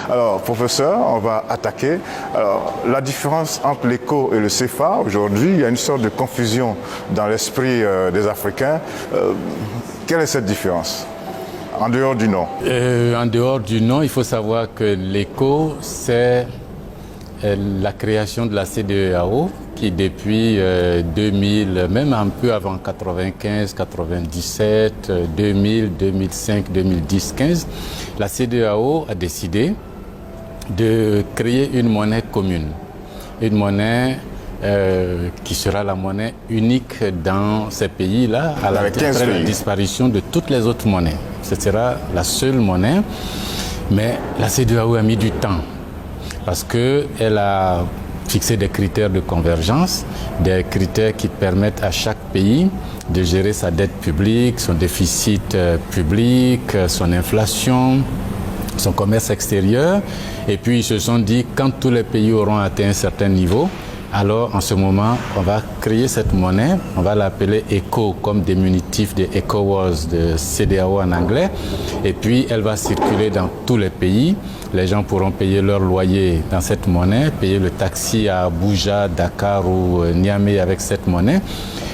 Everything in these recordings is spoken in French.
Alors, professeur, on va attaquer. Alors, la différence entre l'éco et le CFA, aujourd'hui, il y a une sorte de confusion dans l'esprit des Africains. Quelle est cette différence? En dehors du nom. En dehors du nom, il faut savoir que l'éco, c'est la création de la CEDEAO qui depuis 2000, même un peu avant 95, 97, 2000, 2005, 2010, 15, la CEDEAO a décidé de créer une monnaie commune, une monnaie qui sera la monnaie unique dans ces pays-là, après la disparition de toutes les autres monnaies. Ce sera la seule monnaie, mais la CEDEAO a mis du temps parce qu'elle a fixé des critères de convergence, des critères qui permettent à chaque pays de gérer sa dette publique, son déficit public, son inflation, son commerce extérieur. Et puis ils se sont dit, quand tous les pays auront atteint un certain niveau, alors en ce moment, on va créer cette monnaie, on va l'appeler ECO comme diminutif de ECOWAS, de CEDEAO en anglais, et puis elle va circuler dans tous les pays. Les gens pourront payer leur loyer dans cette monnaie, payer le taxi à Abuja, Dakar ou Niamey avec cette monnaie,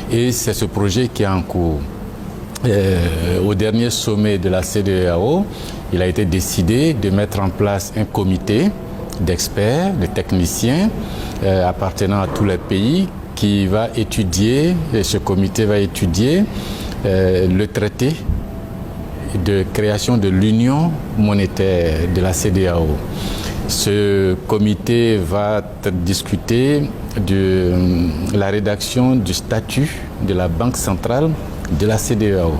et c'est ce projet qui est en cours. Au dernier sommet de la CEDEAO, il a été décidé de mettre en place un comité d'experts, de techniciens appartenant à tous les pays qui va étudier, et ce comité va étudier le traité de création de l'union monétaire de la CEDEAO. Ce comité va discuter de la rédaction du statut de la Banque centrale de la CEDEAO.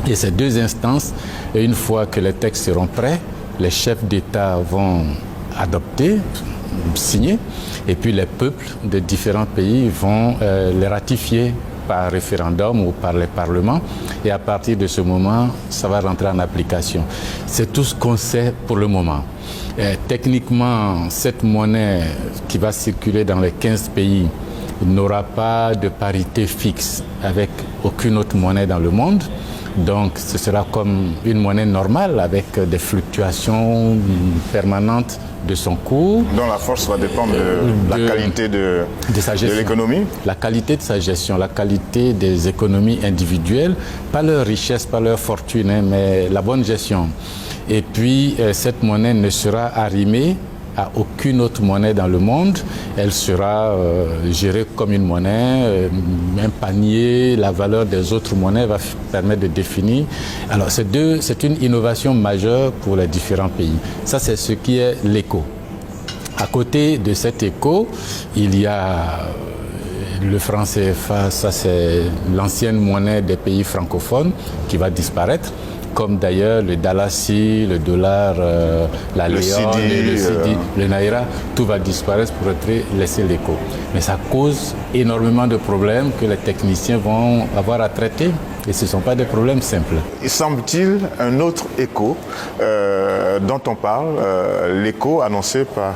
Et ces deux instances, une fois que les textes seront prêts, les chefs d'État vont adopter, signer, et puis les peuples de différents pays vont les ratifier par référendum ou par les parlements, et à partir de ce moment, ça va rentrer en application. C'est tout ce qu'on sait pour le moment. Techniquement, cette monnaie qui va circuler dans les 15 pays n'aura pas de parité fixe avec aucune autre monnaie dans le monde. Donc ce sera comme une monnaie normale avec des fluctuations permanentes de son cours. Dont la force va dépendre de la qualité de l'économie. La qualité de sa gestion, la qualité des économies individuelles, pas leur richesse, pas leur fortune, hein, mais la bonne gestion. Et puis cette monnaie ne sera arrimée à aucune autre monnaie dans le monde. Elle sera gérée comme une monnaie, un panier, la valeur des autres monnaies va permettre de définir. Alors c'est une innovation majeure pour les différents pays. Ça c'est ce qui est l'éco. À côté de cet éco, il y a le franc CFA, ça c'est l'ancienne monnaie des pays francophones qui va disparaître, comme d'ailleurs le dalasi, le dollar, la léon, le cedi, le naira, tout va disparaître pour laisser l'éco. Mais ça cause énormément de problèmes que les techniciens vont avoir à traiter. Et ce ne sont pas des problèmes simples. Il semble-t-il un autre éco dont on parle, l'éco annoncé par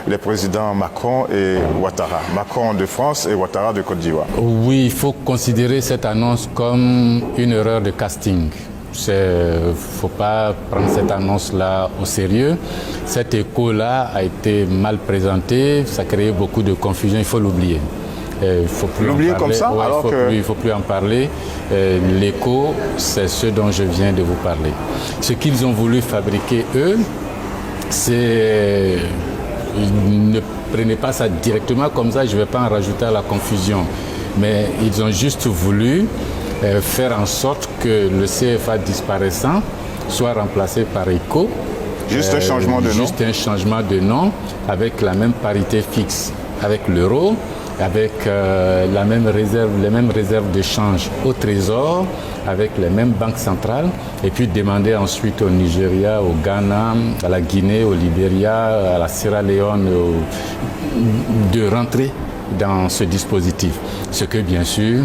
les présidents Macron et Ouattara. Macron de France et Ouattara de Côte d'Ivoire. Oui, il faut considérer cette annonce comme une erreur de casting. Il ne faut pas prendre cette annonce-là au sérieux. Cet éco-là a été mal présenté, ça a créé beaucoup de confusion, il faut l'oublier. Il faut plus l'oublier comme ça, ouais, alors il faut plus en parler. L'éco, c'est ce dont je viens de vous parler. Ce qu'ils ont voulu fabriquer, eux, c'est... Ne prenez pas ça directement comme ça, je ne vais pas en rajouter à la confusion. Mais ils ont juste voulu faire en sorte que le CFA disparaissant soit remplacé par ECO. Juste un changement de nom. Juste un changement de nom avec la même parité fixe avec l'euro, avec les mêmes réserves de change au trésor, avec les mêmes banques centrales, et puis demander ensuite au Nigeria, au Ghana, à la Guinée, au Libéria, à la Sierra Leone de rentrer dans ce dispositif. Ce que bien sûr,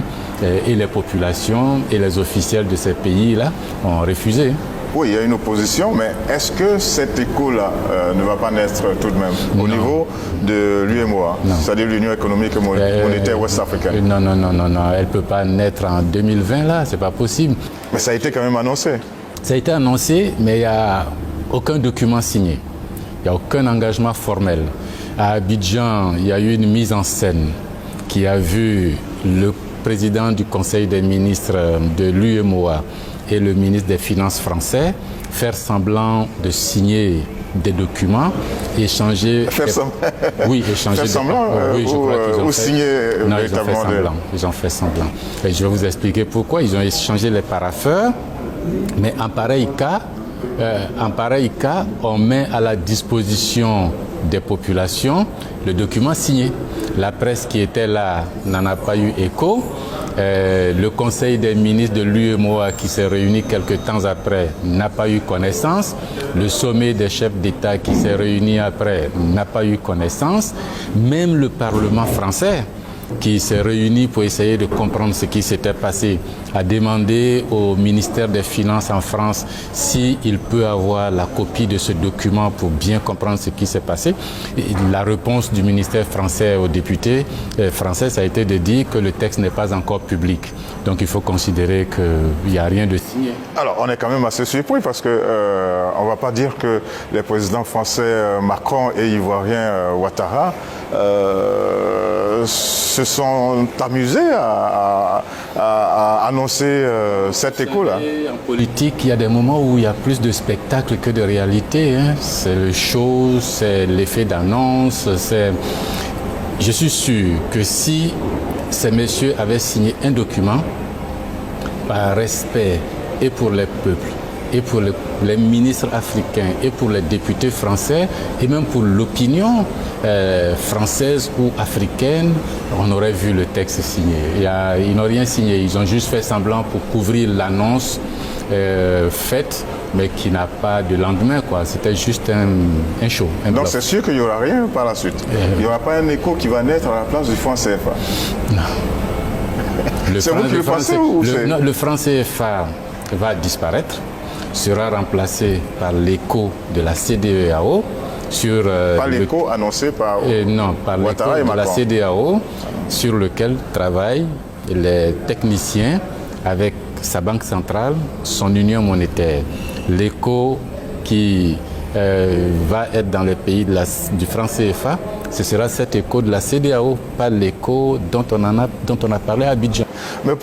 et les populations et les officiels de ces pays-là ont refusé. Oui, il y a une opposition, mais est-ce que cet éco-là ne va pas naître tout de même au niveau de l'UMOA, c'est-à-dire l'Union économique et monétaire ouest-africaine? Non, elle ne peut pas naître en 2020, là, c'est pas possible. Mais ça a été quand même annoncé. Ça a été annoncé, mais il n'y a aucun document signé. Il n'y a aucun engagement formel. À Abidjan, il y a eu une mise en scène qui a vu le président du Conseil des ministres de l'UEMOA et le ministre des Finances français faire semblant de signer des documents, échanger... Faire semblant. Oui, échanger... Faire semblant oui, je crois qu'ils ont fait... signer Non, ils ont fait semblant. Ils ont fait semblant. Et je vais vous expliquer pourquoi. Ils ont échangé les parapheurs, mais en pareil cas, on met à la disposition des populations le document signé. La presse qui était là n'en a pas eu écho. Le Conseil des ministres de l'UEMOA qui s'est réuni quelques temps après n'a pas eu connaissance. Le sommet des chefs d'État qui s'est réuni après n'a pas eu connaissance. Même le Parlement français qui s'est réuni pour essayer de comprendre ce qui s'était passé, a demandé au ministère des Finances en France s'il peut avoir la copie de ce document pour bien comprendre ce qui s'est passé. Et la réponse du ministère français aux députés français, ça a été de dire que le texte n'est pas encore public. Donc il faut considérer qu'il n'y a rien de signé. Alors on est quand même assez surpris parce que on ne va pas dire que les présidents français Macron et ivoirien Ouattara se sont amusés à annoncer cet écho-là. En politique, il y a des moments où il y a plus de spectacle que de réalité. Hein. C'est le show, c'est l'effet d'annonce. Je suis sûr que si ces messieurs avaient signé un document par respect et pour les peuples, et pour les ministres africains, et pour les députés français, et même pour l'opinion française ou africaine, on aurait vu le texte signé. Ils n'ont rien signé, ils ont juste fait semblant pour couvrir l'annonce faite, mais qui n'a pas de lendemain, quoi. C'était juste un show. Donc c'est sûr qu'il n'y aura rien par la suite. Il n'y aura pas un écho qui va naître à la place du franc CFA. Non. C'est vous qui le pensez ou c'est... Non, le franc CFA va disparaître, sera remplacé par l'écho de la CEDEAO sur... pas l'écho annoncé par non, par l'écho de la CEDEAO sur lequel travaillent les techniciens avec sa banque centrale, son union monétaire. L'écho qui va être dans les pays du franc CFA, ce sera cet écho de la CEDEAO, pas l'écho dont on a parlé à Abidjan.